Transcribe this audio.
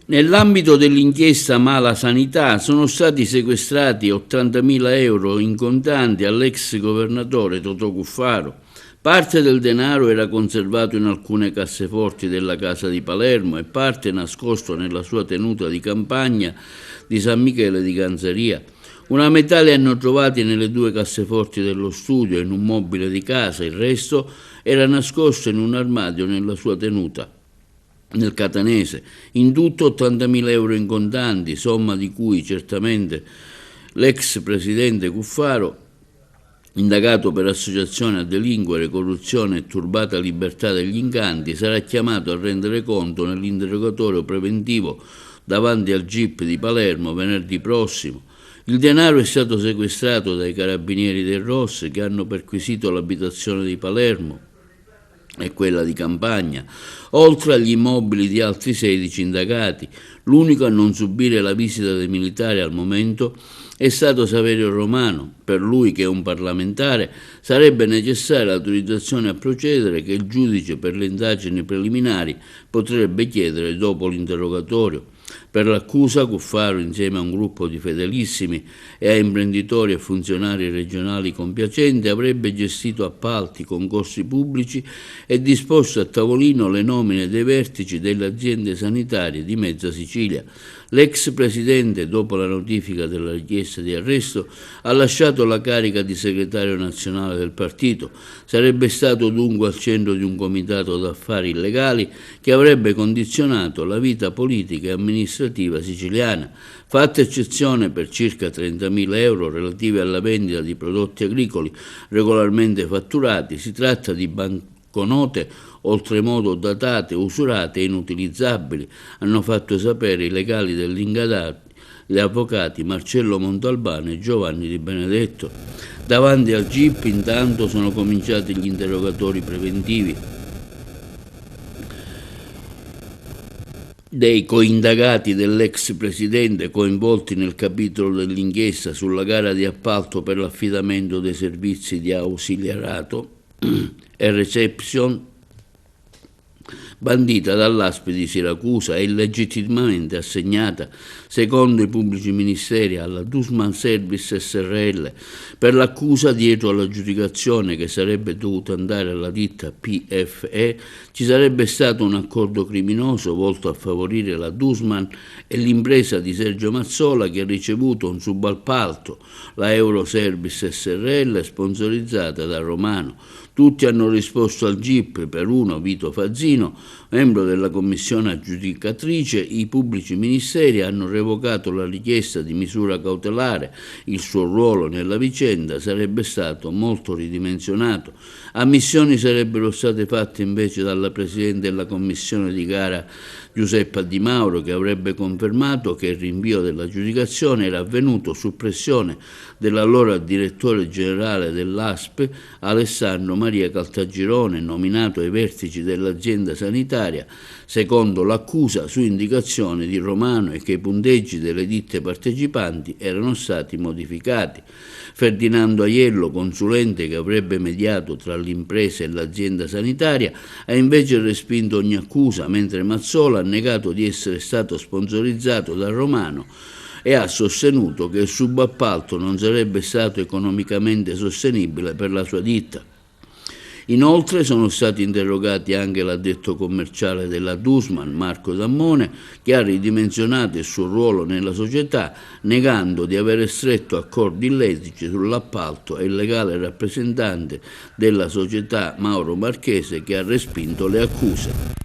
Nell'ambito dell'inchiesta Mala Sanità sono stati sequestrati 80.000 euro in contanti all'ex governatore Totò Cuffaro. Parte del denaro era conservato in alcune casseforti della casa di Palermo e parte nascosto nella sua tenuta di campagna di San Michele di Ganzeria. Una metà li hanno trovati nelle 2 casseforti dello studio e in un mobile di casa, il resto era nascosto in un armadio nella sua tenuta nel Catanese. In tutto 80.000 euro in contanti, somma di cui certamente l'ex presidente Cuffaro, indagato per associazione a delinquere, corruzione e turbata libertà degli incanti, sarà chiamato a rendere conto nell'interrogatorio preventivo davanti al GIP di Palermo venerdì prossimo. Il denaro è stato sequestrato dai carabinieri del ROS che hanno perquisito l'abitazione di Palermo e quella di campagna, oltre agli immobili di altri 16 indagati. L'unico a non subire la visita dei militari al momento è stato Saverio Romano. Per lui, che è un parlamentare, sarebbe necessaria l'autorizzazione a procedere che il giudice per le indagini preliminari potrebbe chiedere dopo l'interrogatorio. Per l'accusa, Cuffaro, insieme a un gruppo di fedelissimi e a imprenditori e funzionari regionali compiacenti, avrebbe gestito appalti, concorsi pubblici e disposto a tavolino le nomine dei vertici delle aziende sanitarie di mezza Sicilia. L'ex presidente, dopo la notifica della richiesta di arresto, ha lasciato la carica di segretario nazionale del partito. Sarebbe stato dunque al centro di un comitato d'affari illegali che avrebbe condizionato la vita politica e amministrativa siciliana. Fatta eccezione per circa 30.000 euro relativi alla vendita di prodotti agricoli regolarmente fatturati, si tratta di banconote oltremodo datate, usurate e inutilizzabili, hanno fatto sapere i legali degli ingagati, gli avvocati Marcello Montalbano e Giovanni Di Benedetto. Davanti al GIP intanto sono cominciati gli interrogatori preventivi dei coindagati dell'ex presidente coinvolti nel capitolo dell'inchiesta sulla gara di appalto per l'affidamento dei servizi di ausiliarato e reception bandita dall'ASP di Siracusa e illegittimamente assegnata, secondo i pubblici ministeri, alla Dussmann Service SRL. Per l'accusa, dietro all'aggiudicazione che sarebbe dovuta andare alla ditta PFE, ci sarebbe stato un accordo criminoso volto a favorire la Dussmann e l'impresa di Sergio Mazzola, che ha ricevuto un subappalto, la Euroservice SRL, sponsorizzata da Romano. Tutti hanno risposto al GIP. Per uno, Vito Fazzino, membro della commissione aggiudicatrice, i pubblici ministeri hanno revocato la richiesta di misura cautelare. Il suo ruolo nella vicenda sarebbe stato molto ridimensionato. Ammissioni sarebbero state fatte invece dalla Presidente della Commissione di gara Giuseppa Di Mauro, che avrebbe confermato che il rinvio dell'aggiudicazione era avvenuto su pressione dell'allora direttore generale dell'ASP, Alessandro Maria Caltagirone, nominato ai vertici dell'azienda sanitaria, secondo l'accusa su indicazione di Romano, e che i punteggi delle ditte partecipanti erano stati modificati. Ferdinando Aiello, consulente che avrebbe mediato tra l'impresa e l'azienda sanitaria, ha invece respinto ogni accusa, mentre Mazzola ha negato di essere stato sponsorizzato da Romano e ha sostenuto che il subappalto non sarebbe stato economicamente sostenibile per la sua ditta. Inoltre sono stati interrogati anche l'addetto commerciale della Dussmann, Marco Dammone, che ha ridimensionato il suo ruolo nella società, negando di aver stretto accordi illeciti sull'appalto, e il legale rappresentante della società Mauro Marchese, che ha respinto le accuse.